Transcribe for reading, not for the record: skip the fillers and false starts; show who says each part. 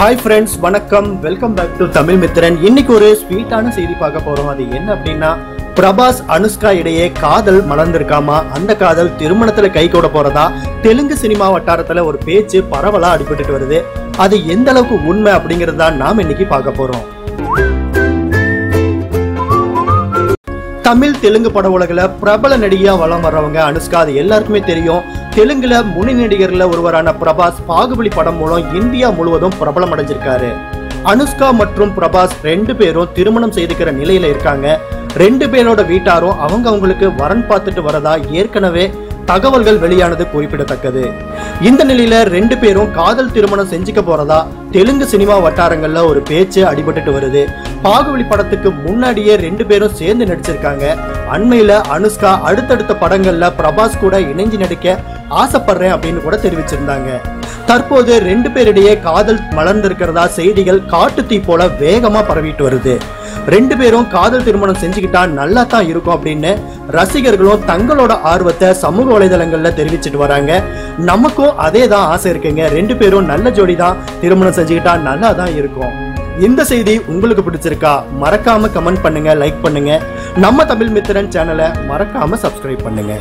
Speaker 1: हाय friends वणक्कम welcome back to Tamil Mitran இன்னைக்கு ஒரு ஸ்வீட்டான செய்தி பார்க்க போறோம். அது என்ன அப்படினா பிரபாஸ் அனுஷ்கா இடையே காதல் மலர்ந்திருக்காமா. அந்த காதல் திருமணத்துல கைகூட போறதா தெலுங்கு சினிமா வட்டாரத்துல ஒரு பேச்சு பரவலா அடிபட்டுட்டு வருது. அது எந்த அளவுக்கு உண்மை அப்படிங்கறத நாம இன்னைக்கு பார்க்க போறோம். தமிழ் தெலுங்கு பட உலகில பிரபல நடிகையா வலம் வர்றவங்க அனுஷ்கா. அது எல்லாருக்குமே தெரியும். தெலுங்குல முன்னணி நடிகர்ல ஒருவரான பிரபாஸ் பாகுபலி படம் மூலம் இந்தியா முழுவதும் பிரபலம் அடைஞ்சிருக்காரு. அனுஷ்கா மற்றும் பிரபாஸ் ரெண்டு பேரும் திருமணம் செய்துக்கிற நிலையில இருக்காங்க. ரெண்டு பேரோட வீட்டாரும் அவங்களுக்கு வரன் பார்த்துட்டு வரதா ஏற்கனவே தகவல்கள் வெளியானது குறிப்பிடத்தக்கது. இந்த நிலையில ரெண்டு பேரும் காதல் திருமணம் செஞ்சுக்க போறதா தெலுங்கு சினிமா வட்டாரங்கள்ல ஒரு பேச்சு அடிபட்டுட்டு வருது. பாகுபலி படத்துக்கு முன்னாடியே ரெண்டு பேரும் சேர்ந்து நடிச்சிருக்காங்க. அண்மையில அனுஷ்கா அடுத்தடுத்த படங்கள்ல பிரபாஸ் கூட இணைஞ்சு நடிக்க ஆசைப்படுறேன் அப்படின்னு கூட தெரிவிச்சிருந்தாங்க. தற்போது ரெண்டு பேரிடையே காதல் மலர்ந்திருக்கிறதா செய்திகள் காட்டு தீ போல வேகமா பரவிட்டு வருது. ரெண்டு பேரும் காதல் திருமணம் செஞ்சுக்கிட்டா நல்லா தான் இருக்கும் அப்படின்னு ரசிகர்களும் தங்களோட ஆர்வத்தை சமூக வலைதளங்கள்ல தெரிவிச்சிட்டு வராங்க. நமக்கும் அதே தான் ஆசை இருக்குங்க. ரெண்டு பேரும் நல்ல ஜோடி தான், திருமணம் செஞ்சுக்கிட்டா நல்லா தான் இருக்கும். இந்த செய்தி உங்களுக்கு பிடிச்சிருக்கா? மறக்காம கமெண்ட் பண்ணுங்க, லைக் பண்ணுங்க. நம்ம தமிழ் மித்திரன் சேனலை மறக்காம சப்ஸ்கிரைப் பண்ணுங்க.